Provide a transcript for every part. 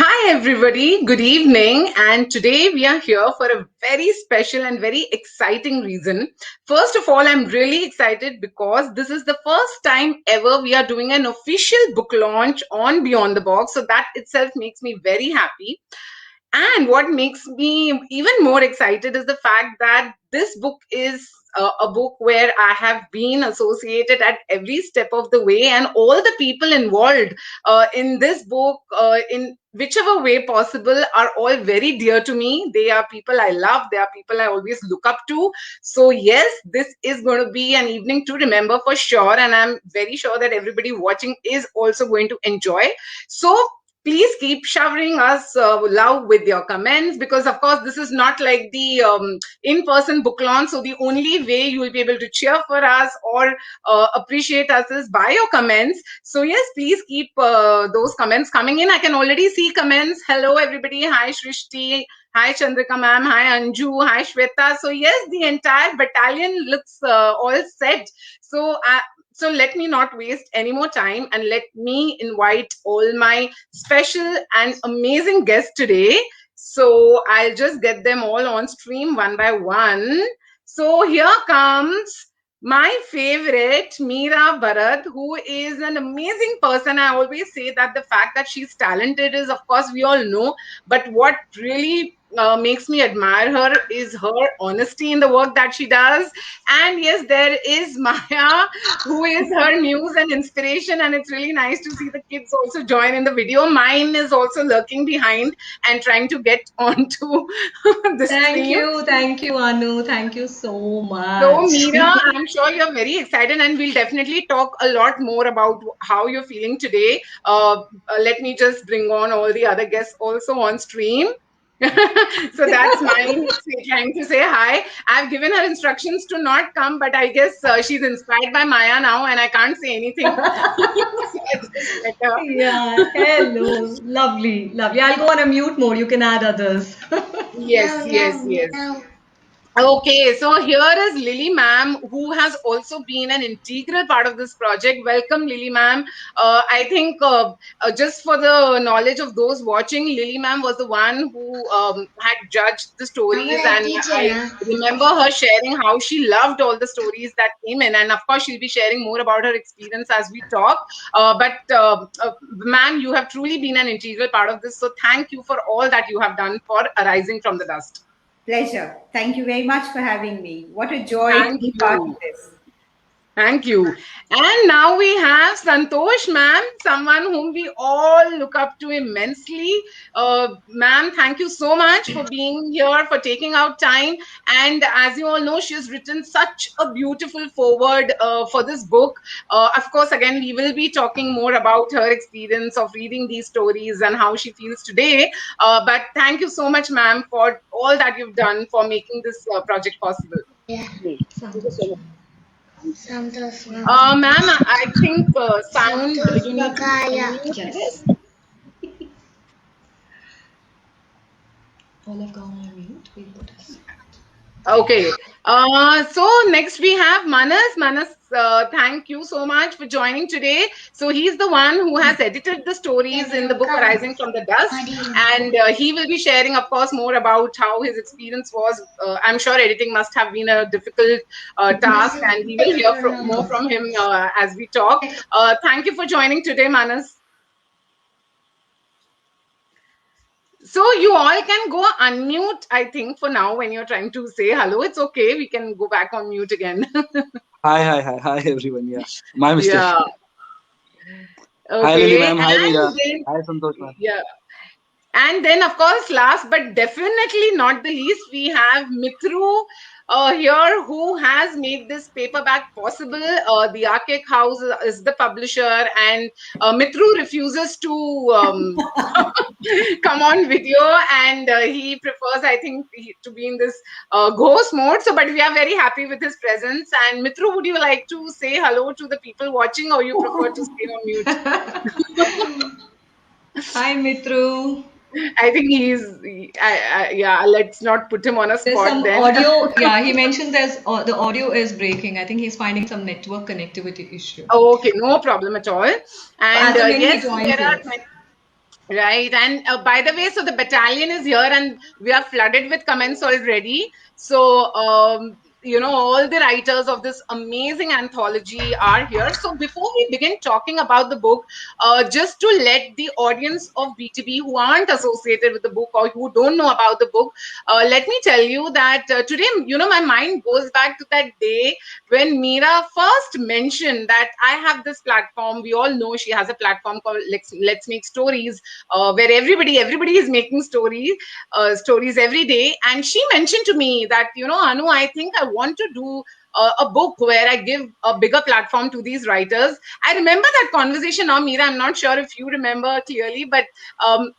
Hi, everybody. Good evening. And today we are here for a very special and very exciting reason. First of all, I'm really excited because this is the first time ever we are doing an official book launch on Beyond the Box. So that itself makes me very happy. And what makes me even more excited is the fact that this book is a book where I have been associated at every step of the way, and all the people involved in this book, in whichever way possible, are all very dear to me. They are people I love, they are people I always look up to. So, yes, this is going to be an evening to remember for sure, and I'm very sure that everybody watching is also going to enjoy. So, please keep showering us love with your comments, because of course this is not like the in-person book launch, so the only way you will be able to cheer for us or appreciate us is by your comments. So yes, please keep those comments coming in. I can already see comments. Hello everybody. Hi Shrishti, hi Chandrika ma'am, hi Anju, hi Shweta. So yes, the entire battalion looks all set. So let me not waste any more time and let me invite all my special and amazing guests today. So I'll just get them all on stream one by one. So here comes my favorite, Meera Bharat, who is an amazing person. I always say that the fact that she's talented is, of course, we all know. But what really makes me admire her is her honesty in the work that she does. And yes, there is Maya, who is her muse and inspiration. And it's really nice to see the kids also join in the video. Mine is also lurking behind and trying to get onto the stream. Thank you, Anu. Thank you so So, much. Meera, I'm sure you're very excited, and we'll definitely talk a lot more about how you're feeling today. Let me just bring on all the other guests also on stream. So that's mine trying to say hi. I've given her instructions to not come, but I guess she's inspired by Maya now, and I can't say anything. So I just let her. Yeah, hello. Lovely, lovely. I'll go on a mute mode. You can add others. Yes, yes, yes. Okay, so here is Lily ma'am, who has also been an integral part of this project. Welcome, Lily ma'am. I think just for the knowledge of those watching, Lily ma'am was the one who had judged the stories, and I remember her sharing how she loved all the stories that came in. And of course, she'll be sharing more about her experience as we talk. But ma'am, you have truly been an integral part of this. So thank you for all that you have done for Arising from the Dust. Pleasure. Thank you very much for having me. What a joy to Thank be part of you. this. Thank you. And now we have Santosh, ma'am, someone whom we all look up to immensely. Ma'am, thank you so much for being here, for taking out time. And as you all know, she has written such a beautiful foreword for this book. Of course, again, we will be talking more about her experience of reading these stories and how she feels today. But thank you so much, ma'am, for all that you've done for making this project possible. Great. Thank you so much. Ma'am, I think sound you need to unmute Yes. it. All have gone on mute. We'll put us. Okay. So next we have Manas. Manas, thank you so much for joining today. So he's the one who has edited the stories in the book Arising from the Dust, and he will be sharing, of course, more about how his experience was. I'm sure editing must have been a difficult task, and we will hear more from him as we talk. Thank you for joining today, Manas. So you all can go unmute, I think, for now when you're trying to say hello. It's okay. We can go back on mute again. Hi, everyone. Yeah, my mistake. Yeah. Hi, Lily Okay. ma'am. Hi, Meera. And then, Hi, Santosh ma'am. yeah. And then, of course, last but definitely not the least, we have Mitru here, who has made this paperback possible. The Archaic House is the publisher, and Mitru refuses to come on video, and he prefers, I think, to be in this ghost mode. So, but we are very happy with his presence. And Mitru, would you like to say hello to the people watching, or you prefer to stay on mute? Hi, Mitru. I think yeah, let's not put him on a There's spot some then. audio. Yeah, he mentioned the audio is breaking. I think he's finding some network connectivity issue. Okay, no problem at all. And As and when he yes, joins, there are yes. Right. And by the way, so the battalion is here and we are flooded with comments already. So, all the writers of this amazing anthology are here. So, before we begin talking about the book, just to let the audience of BTB who aren't associated with the book or who don't know about the book, let me tell you that today, my mind goes back to that day when Meera first mentioned that I have this platform. We all know she has a platform called Let's Make Stories, where everybody is making stories every day. And she mentioned to me that, Anu, I think I want to do a book where I give a bigger platform to these writers. I remember that conversation now, Meera. I'm not sure if you remember clearly, but um,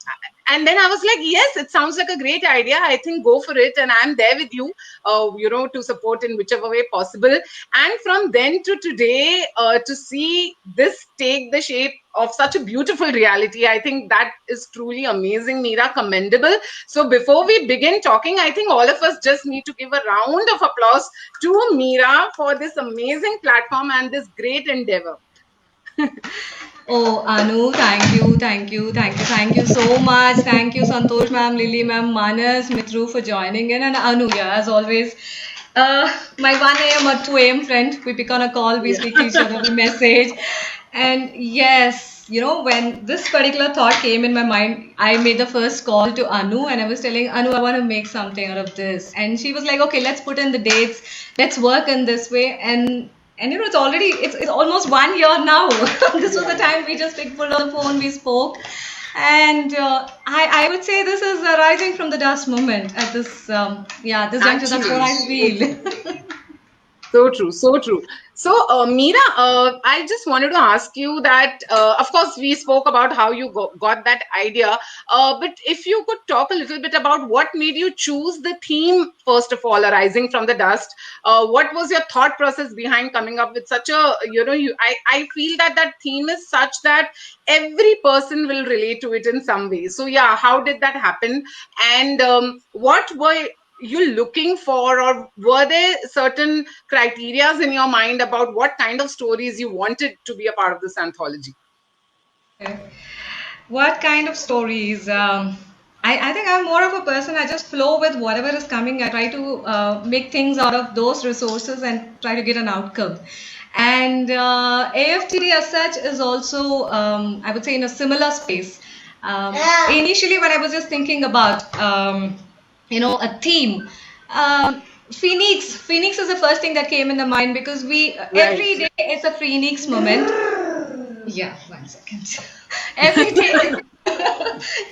and then I was like, yes, it sounds like a great idea. I think go for it, and I'm there with you, to support in whichever way possible. And from then to today, to see this take the shape of such a beautiful reality, I think that is truly amazing, Meera, commendable. So before we begin talking, I think all of us just need to give a round of applause to Meera for this amazing platform and this great endeavor. Oh, Anu, thank you so much. Thank you, Santosh ma'am, Lily ma'am, Manas, Mitru for joining in, and Anu, yeah, as always. My 1 a.m. or 2 a.m. friend, we pick on a call, we Yeah. speak to each other, we message. And yes, when this particular thought came in my mind, I made the first call to Anu and I was telling Anu, I want to make something out of this. And she was like, okay, let's put in the dates, let's work in this way. And it's almost 1 year now. This was the time we just picked full on the phone, we spoke. And I would say this is a rising from the dust moment at this juncture. That's what I Actually. feel. So true, so true. So, Meera, I just wanted to ask you that, of course, we spoke about how you got that idea, but if you could talk a little bit about what made you choose the theme, first of all, arising from the dust. What was your thought process behind coming up with such a, I feel that that theme is such that every person will relate to it in some way. So, yeah, how did that happen? And what were you looking for, or were there certain criterias in your mind about what kind of stories you wanted to be a part of this anthology? What kind of stories? I think I'm more of a person, I just flow with whatever is coming. I try to make things out of those resources and try to get an outcome. And AFTD as such is also, I would say, in a similar space. Initially, when I was just thinking about, a theme, Phoenix is the first thing that came in the mind because Right. every day is a Phoenix moment. Yeah, 1 second. Every day,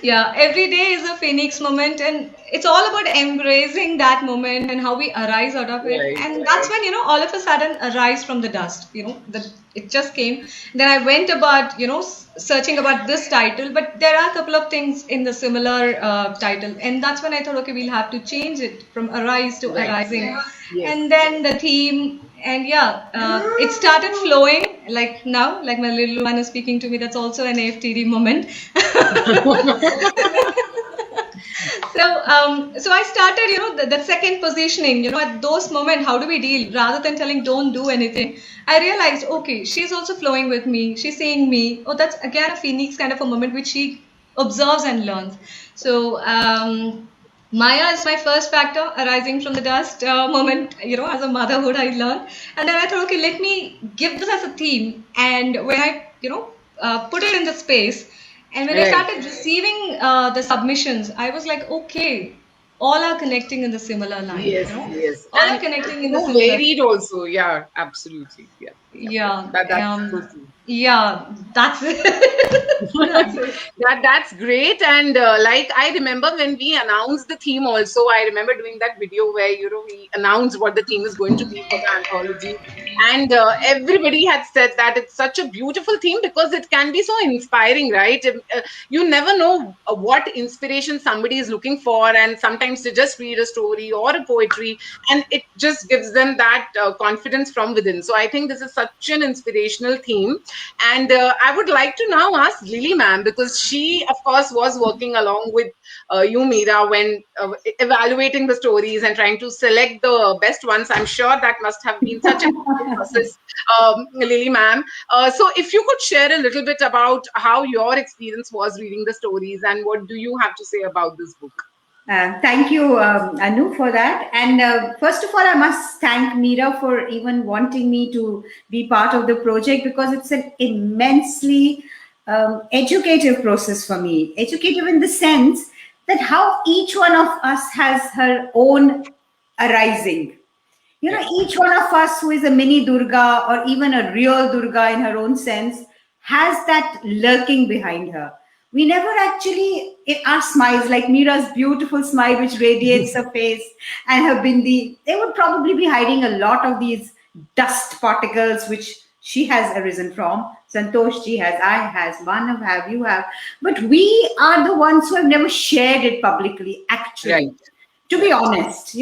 yeah, every day is a phoenix moment, and it's all about embracing that moment and how we arise out of it. Right. And that's when all of a sudden arise from the dust. That it just came. Then I went about searching about this title, but there are a couple of things in the similar title, and that's when I thought, okay, we'll have to change it from arise to Right. arising, Yes. and then the theme. And yeah, it started flowing like now, like my little one is speaking to me. That's also an AFTD moment. So I started, that second positioning, at those moments, how do we deal? Rather than telling don't do anything, I realized, okay, she's also flowing with me. She's seeing me. Oh, that's again a phoenix kind of a moment which she observes and learns. So Maya is my first factor arising from the dust moment, as a motherhood I learned. And then I thought, okay, let me give this as a theme. And when I, put it in the space, and when I Right. started receiving the submissions, I was like, okay, all are connecting in the similar line, Yes, yes. all are And connecting in the so similar. varied also. Yeah, absolutely. Yeah. Yeah. Yeah. Yeah, That's so true. yeah, that's it. That's it. That's great. And like I remember when we announced the theme also, I remember doing that video where we announced what the theme is going to be for the anthology. And everybody had said that it's such a beautiful theme because it can be so inspiring, right? You never know what inspiration somebody is looking for, and sometimes they just read a story or a poetry and it just gives them that confidence from within. So I think this is such an inspirational theme. And I would like to now ask Lily ma'am, because she, of course, was working along with you, Meera, when evaluating the stories and trying to select the best ones. I'm sure that must have been such a process, Lily ma'am. So if you could share a little bit about how your experience was reading the stories and what do you have to say about this book? Thank you, Anu, for that. And first of all, I must thank Meera for even wanting me to be part of the project, because it's an immensely educative process for me. Educative in the sense that how each one of us has her own arising. Each one of us who is a mini Durga or even a real Durga in her own sense has that lurking behind her. We never actually, our smiles, like Mira's beautiful smile, which radiates her face, and her bindi, they would probably be hiding a lot of these dust particles which she has arisen from. Santosh ji has, I has, Manav have, you have. But we are the ones who have never shared it publicly, actually. Right. To be honest,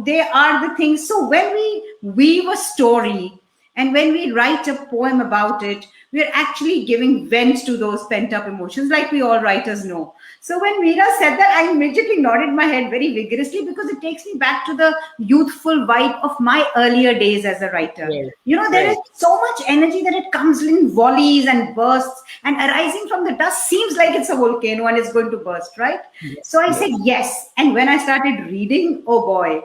they are the things. So when we weave a story and when we write a poem about it, we're actually giving vent to those pent up emotions, like we all writers know. So when Meera said that, I immediately nodded my head very vigorously, because it takes me back to the youthful vibe of my earlier days as a writer. Right. There is so much energy that it comes in volleys and bursts, and arising from the dust seems like it's a volcano and it's going to burst, right? Yes. So I said yes. And when I started reading, oh boy,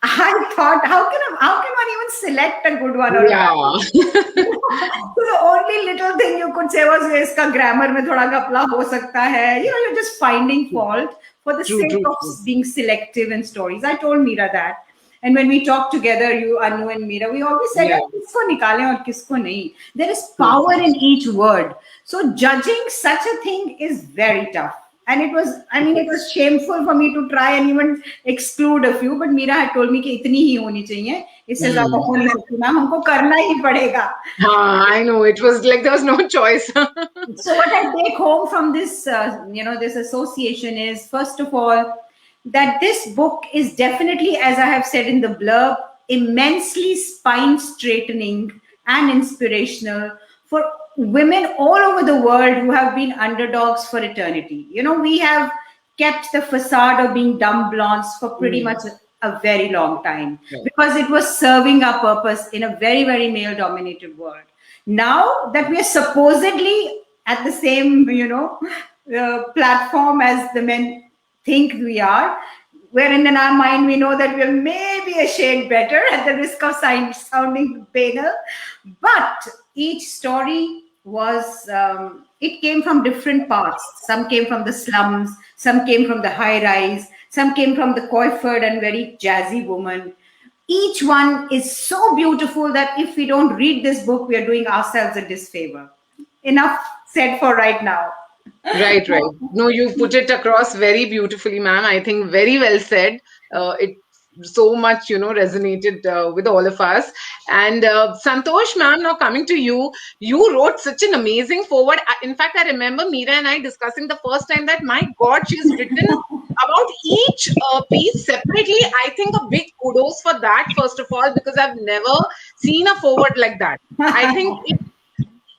I thought, how can one even select a good one or Yeah. So the only little thing you could say was, iska grammar mein thoda gapla ho sakta hai. You're just finding fault for the sake of being selective in stories. I told Meera that. And when we talk together, you, Anu and Meera, we always said, kisko nikale aur kisko nahi. There is power in each word. So judging such a thing is very tough. And it was shameful for me to try and even exclude a few, but Meera had told me कि इतनी ही होनी चाहिए, इससे ज़्यादा हो नहीं सकती ma'am, हमको करना ही पड़ेगा. I know, it was like there was no choice. So what I take home from this, this association is, first of all, that this book is definitely, as I have said in the blurb, immensely spine straightening and inspirational for women all over the world who have been underdogs for eternity. We have kept the facade of being dumb blondes for pretty much a very long time, because it was serving our purpose in a very, very male dominated world. Now that we are supposedly at the same, platform as the men think we are, wherein in our mind we know that we're maybe a shade better, at the risk of sounding banal. But each story was, it came from different parts. Some came from the slums, some came from the high rise, some came from the coiffured and very jazzy woman. Each one is so beautiful that if we don't read this book, we are doing ourselves a disfavor. Enough said for right now. Right. No, you put it across very beautifully, ma'am. I think very well said. It so much, resonated with all of us. And Santosh, ma'am, now coming to you, you wrote such an amazing forward. In fact, I remember Meera and I discussing the first time that, my God, she's written about each piece separately. I think a big kudos for that, first of all, because I've never seen a forward like that. I think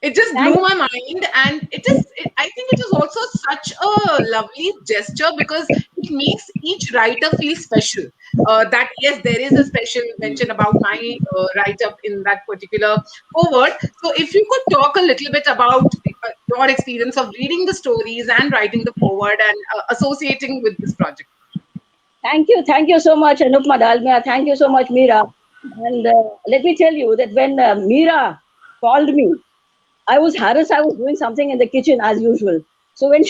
it just blew my mind, and I think it is also such a lovely gesture, because it makes each writer feel special. That yes, there is a special mention about my write-up in that particular forward. So if you could talk a little bit about your experience of reading the stories and writing the forward and associating with this project. Thank you so much, Anupma Dalmia. Thank you so much, Meera. And let me tell you that when Meera called me, I was harassed. I was doing something in the kitchen as usual. So when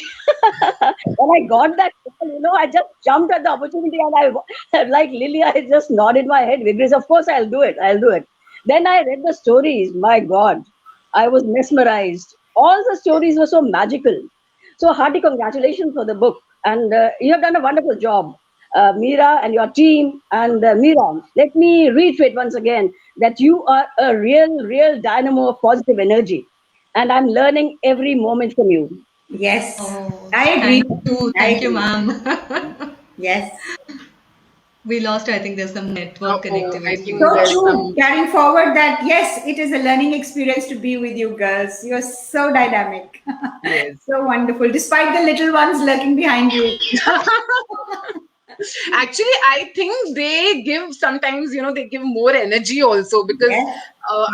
when I got that call, I just jumped at the opportunity, and I, like Lily, I just nodded my head vigorously. Of course, I'll do it. Then I read the stories. My God, I was mesmerized. All the stories were so magical. So hearty congratulations for the book, and you have done a wonderful job, Meera and your team. And Meera, let me reiterate once again that you are a real dynamo of positive energy. And I'm learning every moment from you. Yes, Oh, I agree. thank you, ma'am. Yes. We lost, I think there's some network I connectivity. think So there's true. some. Carrying forward that, yes, it is a learning experience to be with you girls. You're so dynamic. Yes. So wonderful, despite the little ones lurking behind you. Actually, I think they give sometimes, they give more energy also, because Yes.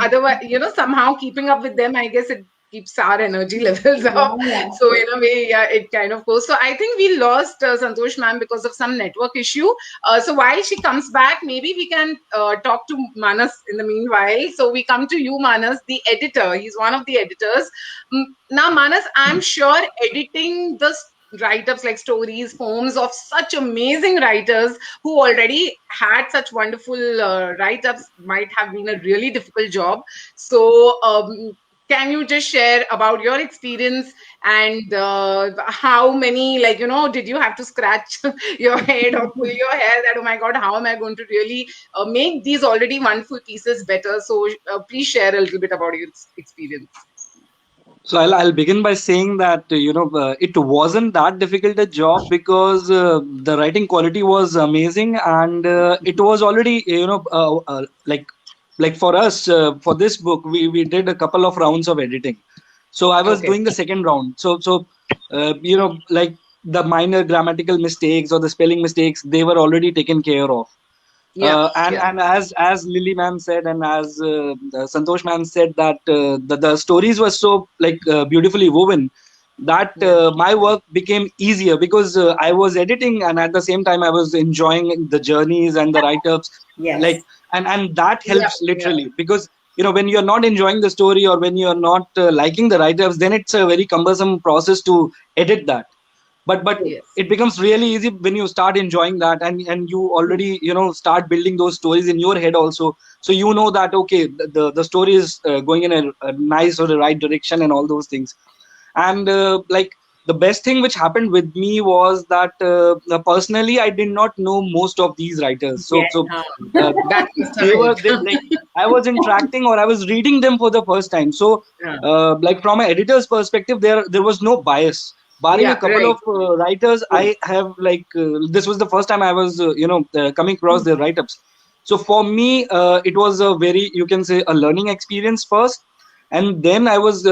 otherwise, somehow keeping up with them, I guess it keeps our energy levels Yeah, up. yeah. So in a way, yeah, it kind of goes. So I think we lost Santosh ma'am because of some network issue. So while she comes back, maybe we can talk to Manas in the meanwhile. So we come to you, Manas, the editor. He's one of the editors. Now, Manas, I'm sure editing the write-ups like stories, poems of such amazing writers who already had such wonderful write-ups might have been a really difficult job. So can you just share about your experience, and how many, did you have to scratch your head or pull your hair that, oh my god, how am I going to really make these already wonderful pieces better? So please share a little bit about your experience. So I'll begin by saying that it wasn't that difficult a job, because the writing quality was amazing, and it was already like for us, for this book we did a couple of rounds of editing. So I was Okay. doing the second round. So like the minor grammatical mistakes or the spelling mistakes, they were already taken care of. Yeah. And as Lily ma'am said, and as Santosh ma'am said, that the stories were so beautifully woven, that Yeah. my work became easier, because I was editing, and at the same time I was enjoying the journeys and the write-ups, Yes. like and that Yeah. helps literally, because when you're not enjoying the story, or when you're not liking the write-ups, then it's a very cumbersome process to edit that. But Yes. it becomes really easy when you start enjoying that, and you already start building those stories in your head also. So that, okay, the story is going in a nice or the right direction, and all those things. And the best thing which happened with me was that personally I did not know most of these writers. so Yes. so uh, That must have they were helped. they, like I was interacting, or I was reading them for the first time. So Yeah. from an editor's perspective, there was no bias, barring a Yeah. couple Right. of writers. I have this was the first time I was coming across their write-ups. So for me, it was a very, you can say, a learning experience first, and then I was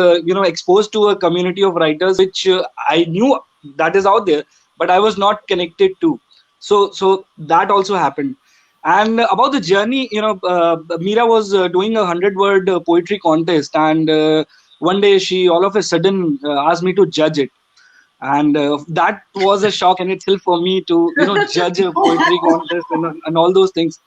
exposed to a community of writers which I knew that is out there, but I was not connected to. So that also happened. And about the journey, Meera was doing a 100-word poetry contest, and one day she all of a sudden asked me to judge it. And that was a shock in itself for me to judge a poetry contest, and all those things.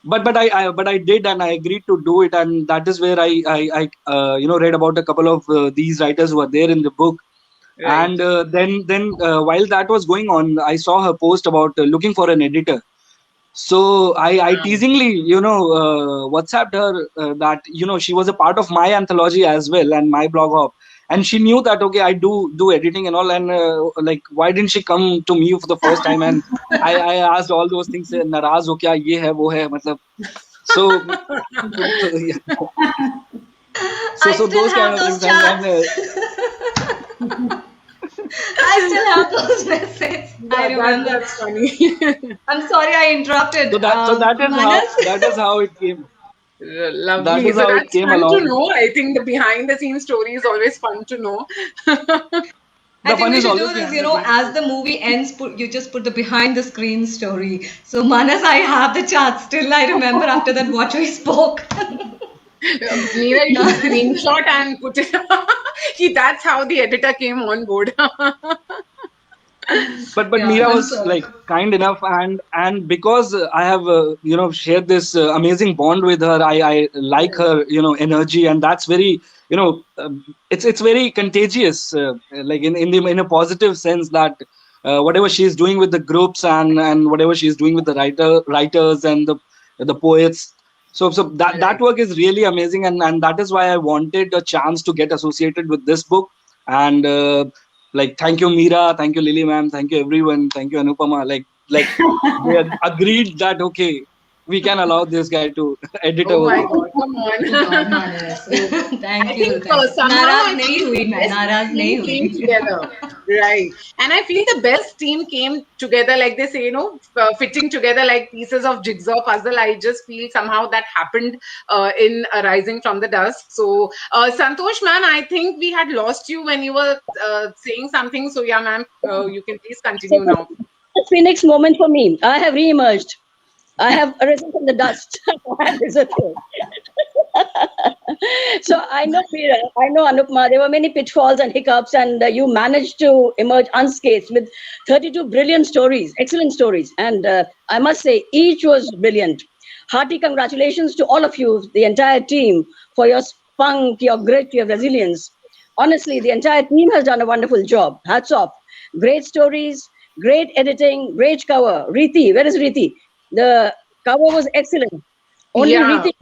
But I did, and I agreed to do it, and that is where I read about a couple of these writers who are there in the book. Right. And then while that was going on, I saw her post about looking for an editor. So I teasingly WhatsApped her that she was a part of my anthology as well, and my blog hop. And she knew that, okay, I do editing and all, and like, why didn't she come to me for the first time? And I asked all those things, naraz ho kya, ye hai wo hai, matlab. So yeah. so I so still those kind have of those things. And I still have those messages. I remember. That's funny. I'm sorry I interrupted. that is how it came. That Lovely. is So how it that's came fun to along. know. I think the behind the scenes story is always fun to know. I The think fun we is should do always this, behind the scenes. as the movie ends, you just put the behind the screen story. So, Manas, I have the chart still. I remember after that what we spoke. Meera, you should screenshot and put it. That's how the editor came on board. But Yeah. Meera I'm was sorry. kind enough, and because I have shared this amazing bond with her, I like her energy, and that's very it's very contagious, like in a positive sense, that whatever she's doing with the groups, and whatever she's doing with the writers and the poets. So that Right. work is really amazing, and that is why I wanted a chance to get associated with this book. And thank you, Meera, thank you, Lily ma'am, thank you everyone, thank you, Anupama. Like they agreed that, okay, we can allow this guy to edit Oh our my video. God, come on. Manas. Thank I you, think thank you. somehow नाराज I नहीं feel हुई the मैं, best नाराज नहीं team came हुई. together. Right. And I feel the best team came together, like they say, fitting together like pieces of jigsaw puzzle. I just feel somehow that happened in Rising from the Dust. So, Santosh, ma'am, I think we had lost you when you were saying something. So, yeah, ma'am, you can please continue now. A phoenix moment for me. I have re-emerged. I have arisen from the dust. I have disappeared. So I know, Meera, I know, Anupma, there were many pitfalls and hiccups, and you managed to emerge unscathed with 32 brilliant stories, excellent stories. And I must say, each was brilliant. Hearty congratulations to all of you, the entire team, for your spunk, your grit, your resilience. Honestly, the entire team has done a wonderful job. Hats off. Great stories, great editing, great cover. Riti, where is Riti? The cover was excellent. Only Yeah. Riti.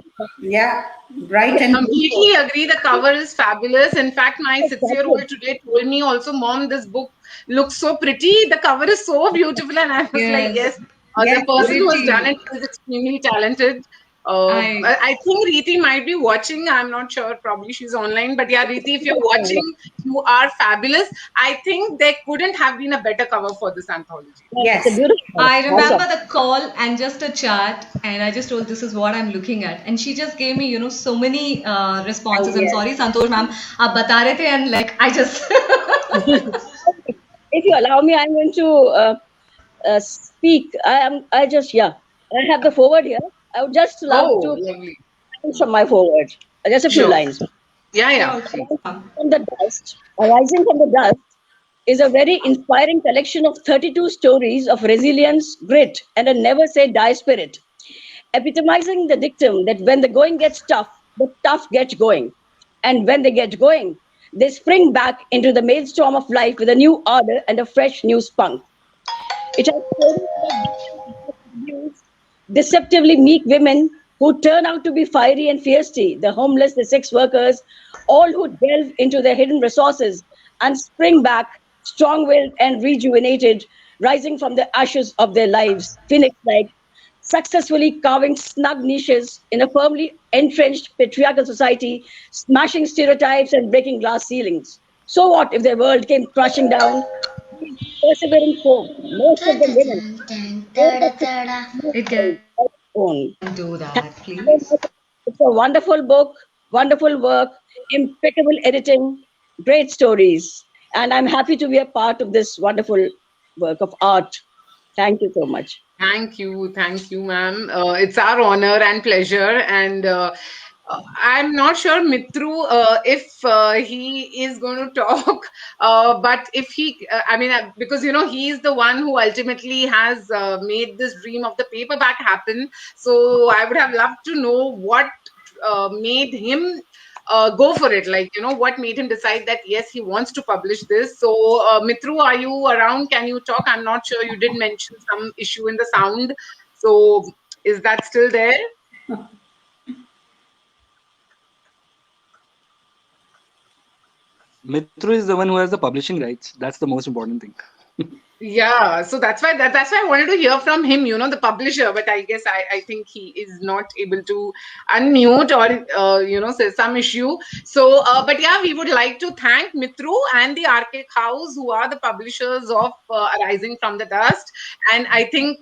Yeah, bright and beautiful. Completely agree. The cover is fabulous. In fact, my 6-year-old today told me also, Mom, this book looks so pretty. The cover is so beautiful. And I was like, Yes, yes, the Yes, person who has done Riti. it is extremely talented. I I think Riti might be watching. I'm not sure. Probably she's online. But yeah, Riti, if you're watching, you are fabulous. I think there couldn't have been a better cover for this anthology. It's a yes. beautiful cover. I Hats remember off. the call and just a chat, and I just told this is what I'm looking at, and she just gave me, so many responses. I'm Yes. sorry, Santosh ma'am, आप बता रहे थे, and like I just If you allow me, I'm going to speak. I just, yeah. I have the forward here. I would just love Oh, to lovely. from my forward. Just a few Sure. lines. Yeah, yeah. sure, Please. From the dust, Arising from the Dust is a very inspiring collection of 32 stories of resilience, grit, and a never say die spirit, epitomizing the dictum that when the going gets tough, the tough get going. And when they get going, they spring back into the maelstrom of life with a new ardor and a fresh new spunk. It has stories about abused, deceptively meek women who turn out to be fiery and fiercey, the homeless, the sex workers, all who delve into their hidden resources and spring back strong willed and rejuvenated, rising from the ashes of their lives, phoenix like, successfully carving snug niches in a firmly entrenched patriarchal society, smashing stereotypes and breaking glass ceilings. So what if their world came crashing down? These persevering folk, most of them women, they it can own. do Thank that, you so please. much. It's a wonderful book, wonderful work, impeccable editing, great stories. And I'm happy to be a part of this wonderful work of art. Thank you so much. Thank you, ma'am. It's our honor and pleasure. And I'm not sure, Mitru, if he is going to talk, but if he, I mean, because he is the one who ultimately has made this dream of the paperback happen. So I would have loved to know what made him go for it. Like, what made him decide that yes, he wants to publish this. So, Mitru, are you around? Can you talk? I'm not sure. You did mention some issue in the sound. So, is that still there? Mitru is the one who has the publishing rights. That's the most important thing. Yeah, so that's why I wanted to hear from him, the publisher. But I guess I think he is not able to unmute or there's some issue. So, but yeah, we would like to thank Mitru and the Archaic House, who are the publishers of Arising from the Dust. And I think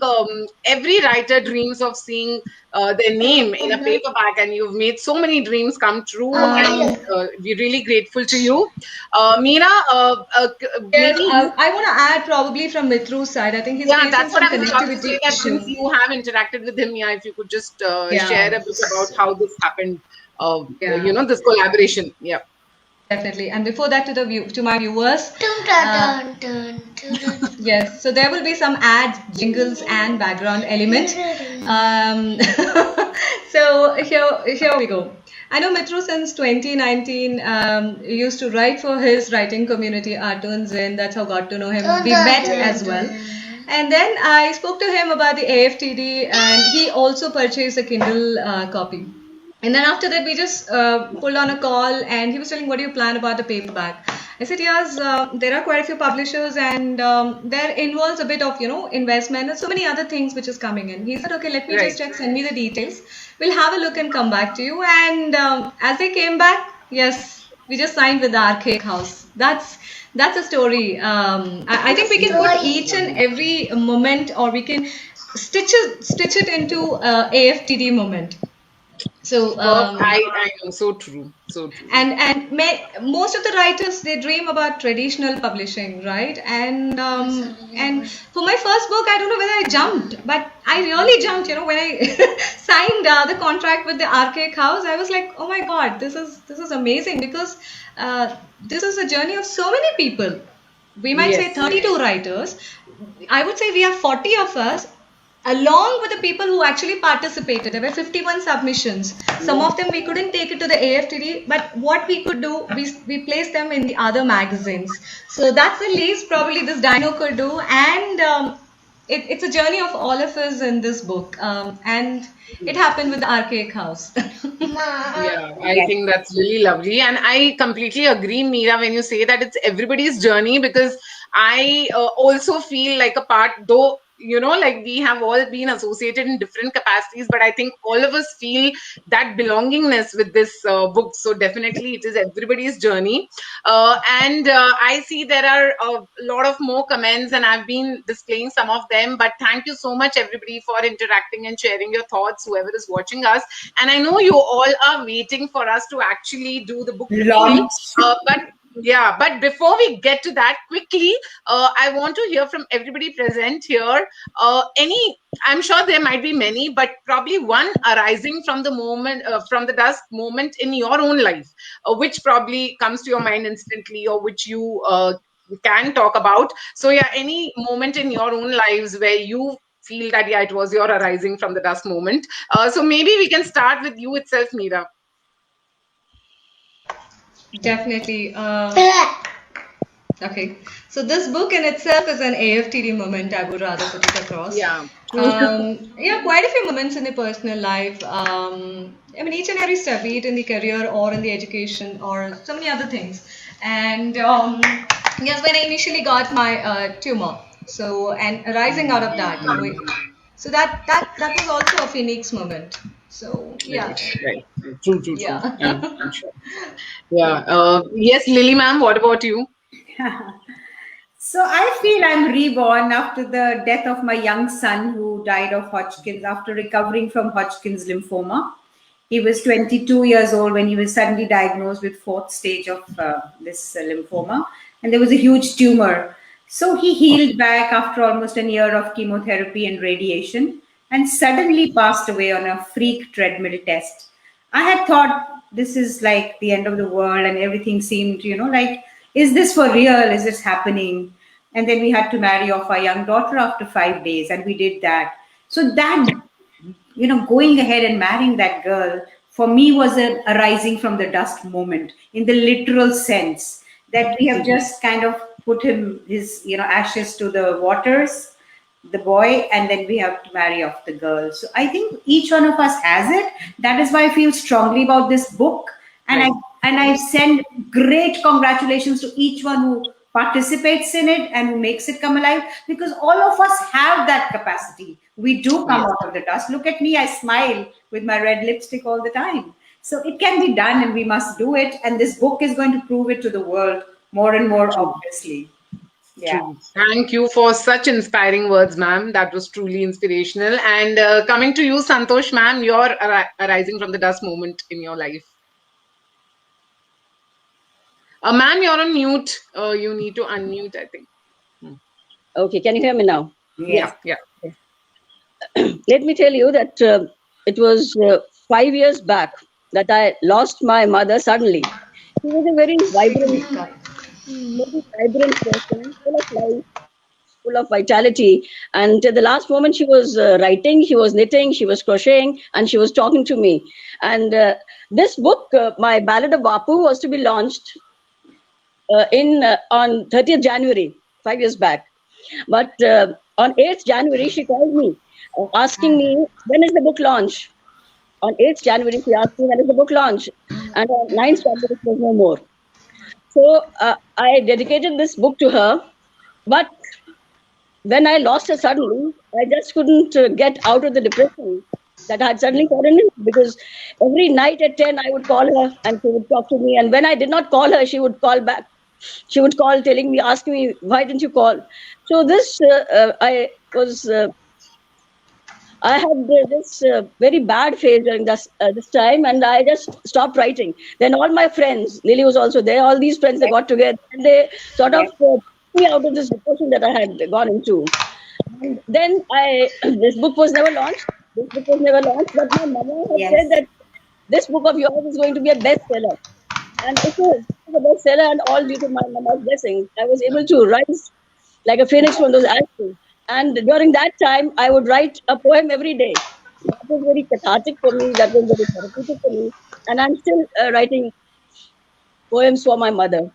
every writer dreams of seeing their name in a paperback, and you've made so many dreams come true. And we're really grateful to you, Meena. Yes, Maybe you. I want to add probably from Mitru's side. I think he's Yeah, facing that's what some I was about to connectivity say. That since issue. you have interacted with him, yeah, if you could just share Yeah, a bit about how this happened, yeah. this collaboration. Yeah. Definitely. And before that, to my viewers, yes. So there will be some ads, jingles, and background element. So here we go. I know Mitru since 2019 used to write for his writing community, Artuns in. That's how got to know him. We met as well. And then I spoke to him about the AFTD, and he also purchased a Kindle copy. And then after that, we just pulled on a call, and he was telling, "What do you plan about the paperback?" I said, yes, there are quite a few publishers, and there involves a bit of, investment and so many other things which is coming in. He said, okay, let me just check, send me the details. We'll have a look and come back to you. And as they came back, yes, we just signed with the Archaic House. That's a story. I think we can put each and every moment, or we can stitch it into AFTD moment. So I know, so true, so true. and most of the writers, they dream about traditional publishing, right? And for my first book, I don't know whether I jumped, but I really jumped. When I signed the contract with the Archaic House, I was like, oh my God, this is amazing, because this is a journey of so many people. We might say 32 writers. I would say we have 40 of us, along with the people who actually participated. There were 51 submissions. Some of them we couldn't take it to the AFTD, but what we could do, we placed them in the other magazines. So that's the least probably this Dino could do. And it's a journey of all of us in this book. And it happened with the Archaic House. Yeah, I think that's really lovely. And I completely agree, Meera, when you say that it's everybody's journey, because I also feel like a part, though, like we have all been associated in different capacities, but I think all of us feel that belongingness with this book. So definitely it is everybody's journey. And I see there are a lot of more comments, and I've been displaying some of them, but thank you so much, everybody, for interacting and sharing your thoughts, whoever is watching us. And I know you all are waiting for us to actually do the book reveal. But before we get to that, quickly, I want to hear from everybody present here. I'm sure there might be many, but probably one arising from the moment, from the dusk moment in your own life, which probably comes to your mind instantly, or which you can talk about. So yeah, any moment in your own lives where you feel that it was your arising from the dusk moment. So maybe we can start with you itself, Meera. Definitely. Okay. So this book in itself is an AFTD moment, I would rather put it across. Yeah. Quite a few moments in the personal life. Each and every step, be it in the career or in the education or so many other things. And yes, when I initially got my tumor, and arising out of that, so that was also a phoenix moment. So yeah. Right. True. Yeah. I'm sure. Yeah. Yes, Lily ma'am, what about you? So I feel I'm reborn after the death of my young son, who died of Hodgkin's after recovering from Hodgkin's lymphoma. He was 22 years old when he was suddenly diagnosed with fourth stage of this lymphoma, and there was a huge tumor. So he healed back after almost a year of chemotherapy and radiation, and suddenly passed away on a freak treadmill test. I had thought this is like the end of the world, and everything seemed, like, is this for real? Is this happening? And then we had to marry off our young daughter after 5 days, and we did that. So that, going ahead and marrying that girl for me was a arising from the dust moment, in the literal sense that we have just kind of put his ashes to the waters, the boy, and then we have to marry off the girl. So I think each one of us has it. That is why I feel strongly about this book, and I send great congratulations to each one who participates in it and who makes it come alive, because all of us have that capacity. We do come out of the dust. Look at me, I smile with my red lipstick all the time. So it can be done, and we must do it. And this book is going to prove it to the world more and more, obviously. Yeah. Thank you for such inspiring words, ma'am. That was truly inspirational. And coming to you, Santosh, ma'am, your arising from the dust moment in your life. Ma'am, you're on mute. You need to unmute, I think. Okay, can you hear me now? Yeah. Let me tell you that it was 5 years back that I lost my mother suddenly. She was a very vibrant person, full of life, full of vitality. And at the last moment, she was writing, she was knitting, she was crocheting, and she was talking to me. And this book, my Ballad of Bapu, was to be launched on 30th January, 5 years back. But on 8th January, she called me asking me, when is the book launch? On 8th January, she asked me, when is the book launch? And on 9th January, there was no more. So I dedicated this book to her, but when I lost her suddenly, I just couldn't get out of the depression that I had suddenly fallen in, because every night at 10 I would call her and she would talk to me, and when I did not call her, she would call back. She would call telling me, asking me, why didn't you call? So this I had this very bad phase during this time, and I just stopped writing. Then all my friends, Lily was also there, all these friends, they got together and they sort of took me out of this depression that I had gone into. And then this book was never launched. This book was never launched, but my mother had said that this book of yours is going to be a bestseller. And it was a bestseller, and all due to my mama's blessings. I was able to rise like a phoenix from those ashes. And during that time, I would write a poem every day. That was very cathartic for me. That was very therapeutic for me. And I'm still writing poems for my mother.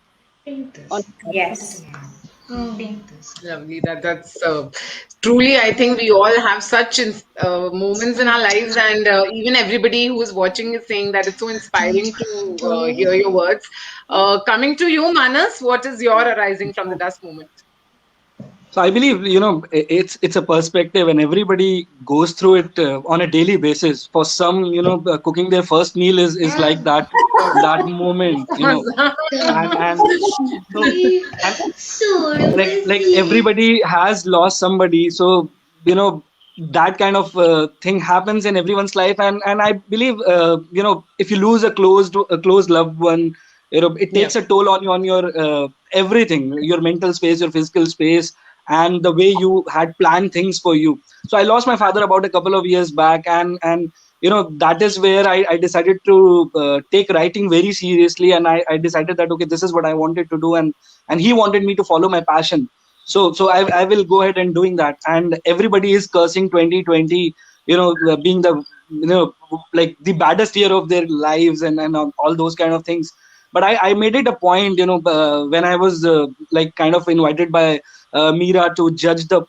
Yes. Lovely. That's truly. I think we all have such moments in our lives, and even everybody who is watching is saying that it's so inspiring to hear your words. Coming to you, Manas, what is your arising from the dust moment? So I believe, it's a perspective, and everybody goes through it on a daily basis. For some, cooking their first meal is like that moment, and like everybody has lost somebody. So that kind of thing happens in everyone's life, and I believe if you lose a close loved one, it takes a toll on your everything, your mental space, your physical space, and the way you had planned things for you. So I lost my father about a couple of years back, and that is where I decided to take writing very seriously, and I decided that okay, this is what I wanted to do, and he wanted me to follow my passion. So I will go ahead and doing that. And everybody is cursing 2020, being the like the baddest year of their lives, and all those kind of things. But I made it a point, when I was like kind of invited by Meera to judge the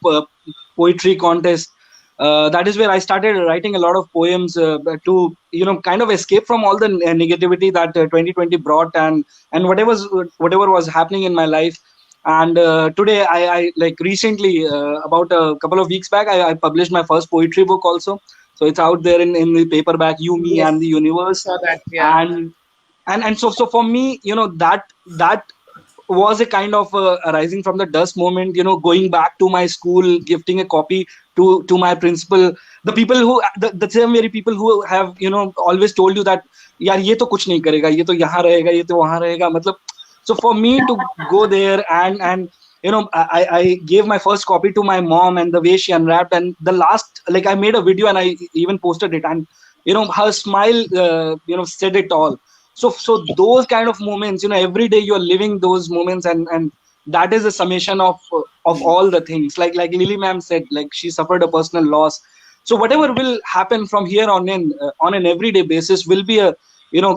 poetry contest. That is where I started writing a lot of poems to kind of escape from all the negativity that 2020 brought, and whatever was happening in my life. And today I like recently, about a couple of weeks back, I published my first poetry book also. So it's out there in the paperback, You, Me, and the Universe. Saw that, yeah. And so for me, that was a kind of arising from the dust moment, going back to my school, gifting a copy to my principal, the people who the same very people who have always told you that yaar ye to kuch nahi karega, ye to yahan rahega, ye to wahan rahega, matlab. So for me to go there and I gave my first copy to my mom, and the way she unwrapped, and the last, like, I made a video and I even posted it, and her smile said it all. So those kind of moments, every day you're living those moments, and that is a summation of all the things. Like Lily ma'am said, like, she suffered a personal loss. So whatever will happen from here on in, on an everyday basis, will be a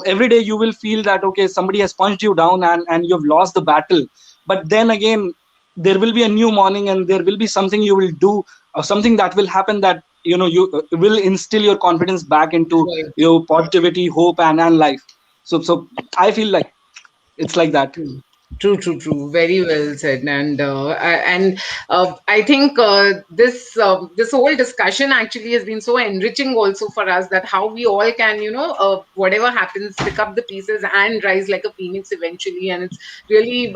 every day you will feel that okay, somebody has punched you down, and you've lost the battle. But then again, there will be a new morning, and there will be something you will do, or something that will happen, that you will instill your confidence back into your positivity, hope, and life. So I feel like it's like that. True. Very well said. And I think this whole discussion actually has been so enriching also for us, that how we all can, whatever happens, pick up the pieces and rise like a phoenix eventually. And it's really,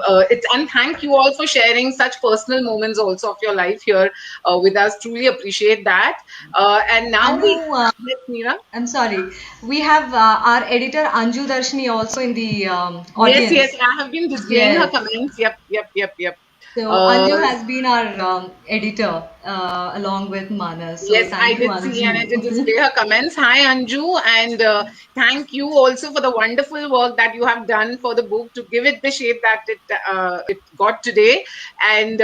and thank you all for sharing such personal moments also of your life here with us. Truly appreciate that. And now Anu, Meera. I'm sorry. We have our editor Anju Darshini also in the audience. Yes, I have been displaying her comments. Yep. So Anju has been our editor along with Manas. So yes, I did Anju. see, and I did display her comments. Hi, Anju, and thank you also for the wonderful work that you have done for the book to give it the shape that it got today. And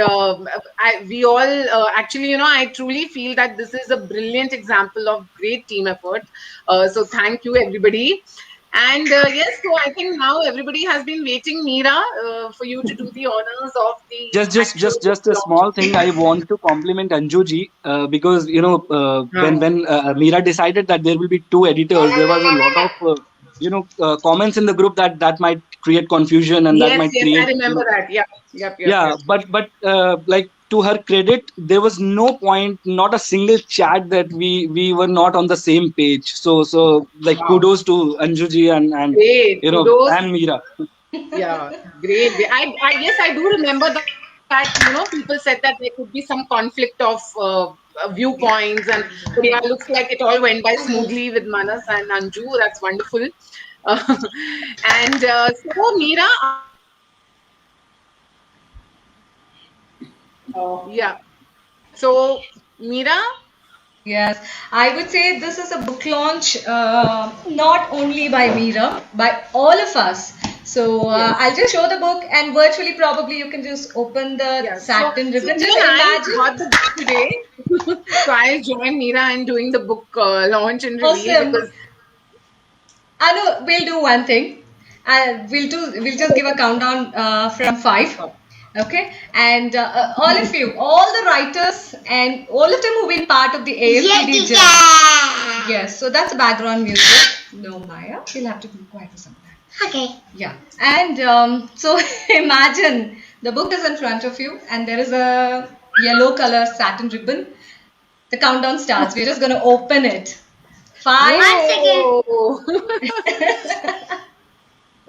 we all actually, I truly feel that this is a brilliant example of great team effort. So thank you, everybody. And yes, so I think now everybody has been waiting, Meera, for you to do the honors of the. Just a small thing. I want to compliment Anju ji, because when Meera decided that there will be two editors, there was a lot of comments in the group that might create confusion and that Yes, might yes, create I remember that. Yeah, yep, yep, yeah. yep. But like, to her credit, there was no point, not a single chat that we were not on the same page. So like, Wow. kudos to Anjuji and Great. Kudos. and Meera. Yeah, great. Yes, I do remember that, people said that there could be some conflict of viewpoints, but yeah, looks like it all went by smoothly with Manas and Anju. That's wonderful. Uh, and so, Meera, yeah. So, Meera, Yes, I would say this is a book launch, not only by Meera, by all of us. So yes. I'll just show the book, and virtually, probably you can just open the Yeah, satin so ribbon. Just even I imagine. got the book today, so I'll join Meera in doing the book launch and reveal Awesome. because Anu, we'll do one thing. We'll just give a countdown from five. Okay, and all of you, all the writers, and all of them who've been part of the AFPD journey. Yes, so that's background music. No, Maya, you'll have to be quiet for some time. Okay. Yeah, and so imagine the book is in front of you, and there is a yellow color satin ribbon. The countdown starts. We're just going to open it. 5. 1 second. Whoa.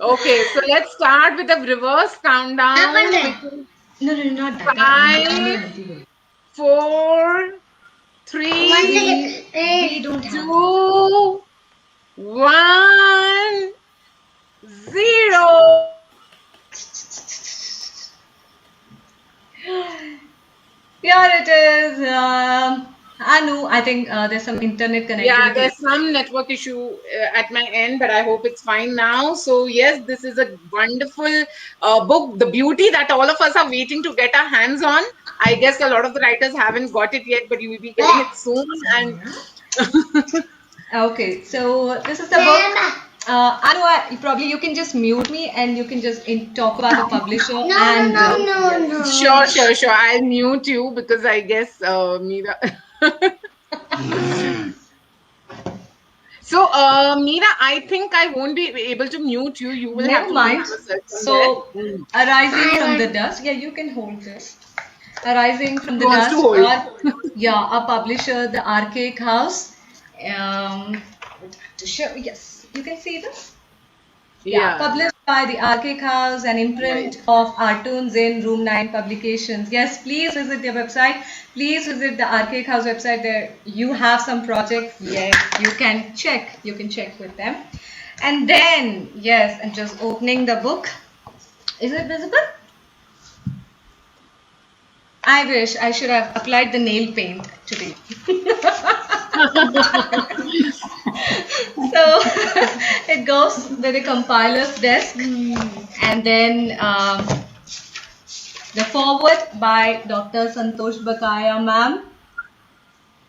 Okay, so let's start with the reverse countdown. Open No, not that. 5, 4, 3, 1 second. We don't have 2, 1, 0. Here it is. Anu, I think there's some internet connectivity. Yeah, there's some network issue at my end, but I hope it's fine now. So, yes, this is a wonderful book. The beauty that all of us are waiting to get our hands on. I guess a lot of the writers haven't got it yet, but you will be getting it soon. And Okay, so this is the book. Anu, probably you can just mute me and you can just talk about the publisher. No. Sure. I'll mute you because I guess Meera. So, Meera, I think I won't be able to mute you. You will have Never to mind. mute yourself from So, there. arising from the dust. Yeah, you can hold this. Arising from the Who wants dust. to hold? Our publisher, the Archaic House. To show, yes, you can see this. Yeah. Published by the Archaic House, an imprint of Artoons in Room 9 Publications. Yes, please visit their website. Please visit the Archaic House website. There you have some projects. Yes, you can check. You can check with them. And then, yes, I'm just opening the book. Is it visible? I wish I should have applied the nail paint today. So it goes with the compiler's desk, and then the forward by Dr. Santosh Bakaya ma'am.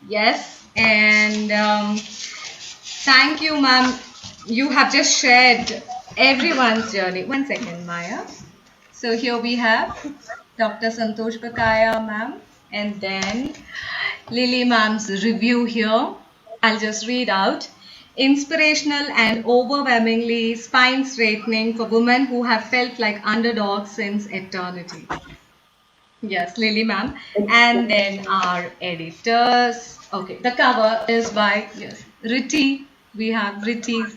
Yes, and thank you, ma'am. You have just shared everyone's journey. 1 second, Maya. So here we have Dr. Santosh Bakaya ma'am, and then Lily ma'am's review here. I'll just read out. Inspirational and overwhelmingly spine straightening for women who have felt like underdogs since eternity. Yes, Lily ma'am. And then our editors. Okay, the cover is by Ritti. We have Ritti's.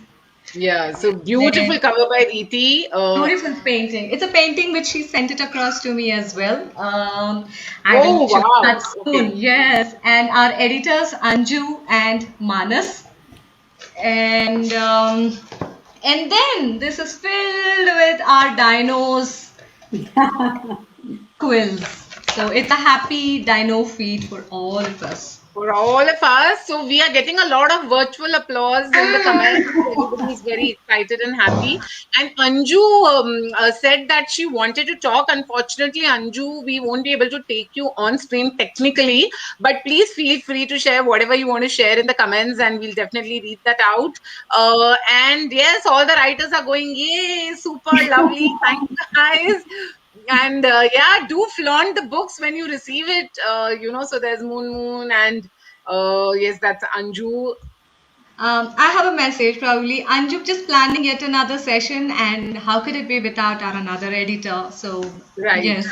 Yeah, so beautiful cover by Riti. Beautiful painting. It's a painting which she sent it across to me as well. I Oh, will show wow. that soon. Okay. Yes, and our editors Anju and Manas, and then this is filled with our dinos quills. So it's a happy dino feed for all of us. For all of us. So we are getting a lot of virtual applause in the comments. Everybody is very excited and happy. And Anju said that she wanted to talk. Unfortunately, Anju, we won't be able to take you on stream technically, but please feel free to share whatever you want to share in the comments, and we'll definitely read that out. And yes, all the writers are going, yay, super lovely. Thank you guys. And do flaunt the books when you receive it. So there's Moon and yes, that's Anju. I have a message probably. Anju just planning yet another session, and how could it be without our another editor? So Right. yes.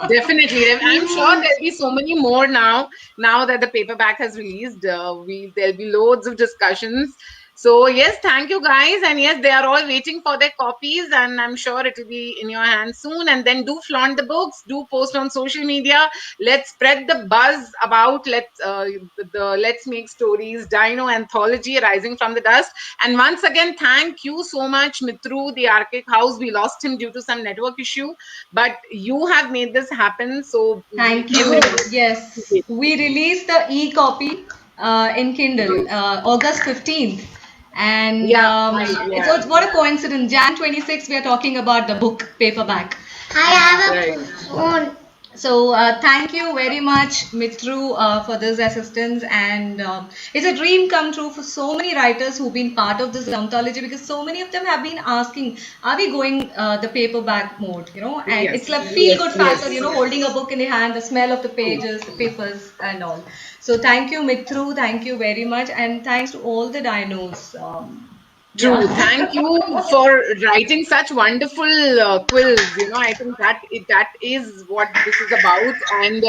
Definitely. I'm sure there'll be so many more now. Now that the paperback has released, there'll be loads of discussions. So yes, thank you guys, and yes, they are all waiting for their copies, and I'm sure it'll be in your hands soon. And then do flaunt the books, do post on social media. Let's spread the buzz about the Let's Make Stories Dino anthology rising from the dust. And once again, thank you so much, Mitru, the Archaic House. We lost him due to some network issue, but you have made this happen. So Thank you. Yes, we released the e-copy in Kindle August 15th. And yeah, right, it's what a coincidence. Jan 26th, we are talking about the book paperback. I have a right. phone. So thank you very much, Mitru, for this assistance, and it's a dream come true for so many writers who've been part of this anthology, because so many of them have been asking, "Are we going the paperback mode?" You know, and Yes. it's like feel-good factor. Yes. You know, holding a book in the hand, the smell of the pages, the papers, and all. So thank you, Mitru. Thank you very much, and thanks to all the dinos. True. Yeah. Thank you for writing such wonderful quills. I think that is what this is about. And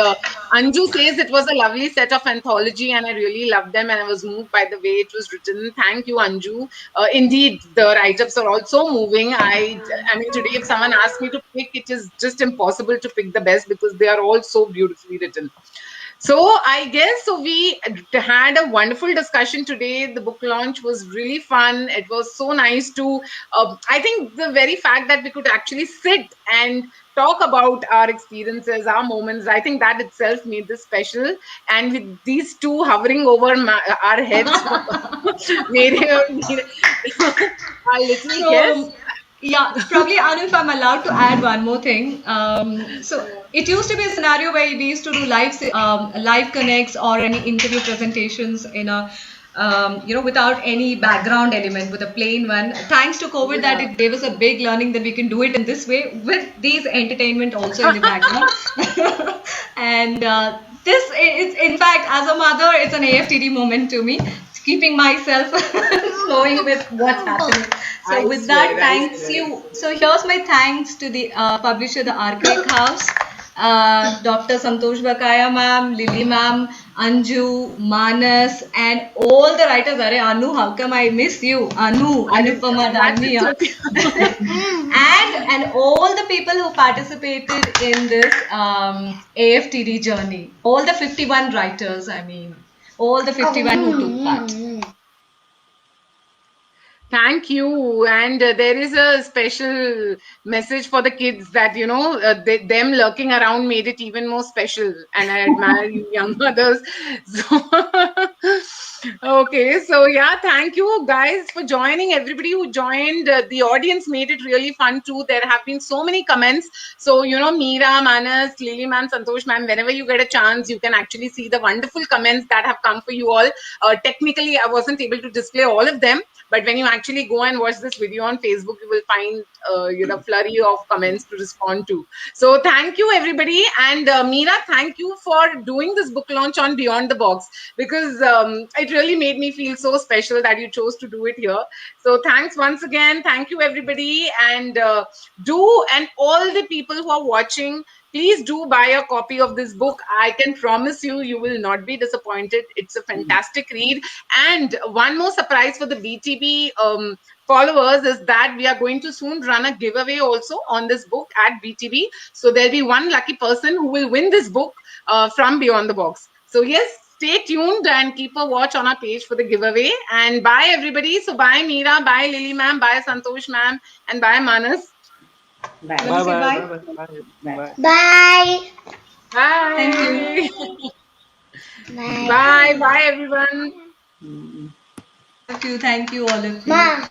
Anju says it was a lovely set of anthology, and I really loved them, and I was moved by the way it was written. Thank you, Anju. Indeed, the write-ups are also moving. I mean, today if someone asked me to pick, it is just impossible to pick the best because they are all so beautifully written. So I guess so we had a wonderful discussion today. The book launch was really fun. It was so nice to I think the very fact that we could actually sit and talk about our experiences, our moments, I think that itself made this special. And with these two hovering over our heads, made it our little guest. So, yeah, probably Anu, if I'm allowed to add one more thing. So it used to be a scenario where we used to do live connects or any interview presentations in a without any background element, with a plain one. Thanks to COVID, that it gave us a big learning that we can do it in this way with these entertainment also in the background. And this is, in fact, as a mother, it's an AFTD moment to me, keeping myself flowing with what's happening. So I with that, swear, I thanks swear. you. So here's my thanks to the publisher, the Archaic House, Dr. Santosh Bakaya ma'am, Lily ma'am, Anju, Manas, and all the writers. Are Anu, how come I miss you? Anu, Anupama That's Dania. and all the people who participated in this AFTD journey. All the 51 writers, I mean. All the 51 who took part. Thank you. And there is a special message for the kids that, them lurking around made it even more special. And I admire you, young mothers. So, okay. So, yeah, thank you guys for joining. Everybody who joined, the audience made it really fun too. There have been so many comments. So, Meera, Manas, Lily ma'am, Santosh ma'am, whenever you get a chance, you can actually see the wonderful comments that have come for you all. Technically, I wasn't able to display all of them. But when you actually go and watch this video on Facebook, you will find flurry of comments to respond to. So thank you, everybody. And Meera, thank you for doing this book launch on Beyond the Box, because it really made me feel so special that you chose to do it here. So thanks once again. Thank you, everybody. And and all the people who are watching, please do buy a copy of this book. I can promise you, you will not be disappointed. It's a fantastic read. And one more surprise for the BTB followers is that we are going to soon run a giveaway also on this book at BTB. So there'll be one lucky person who will win this book from Beyond the Box. So yes, stay tuned and keep a watch on our page for the giveaway. And bye, everybody. So bye, Meera. Bye, Lily ma'am. Bye, Santosh ma'am. And bye, Manas. Bye. You want to say Bye. bye? Bye. Bye. Bye. Thank you. Bye. Bye. Bye, everyone. Thank you, all of you. Ma.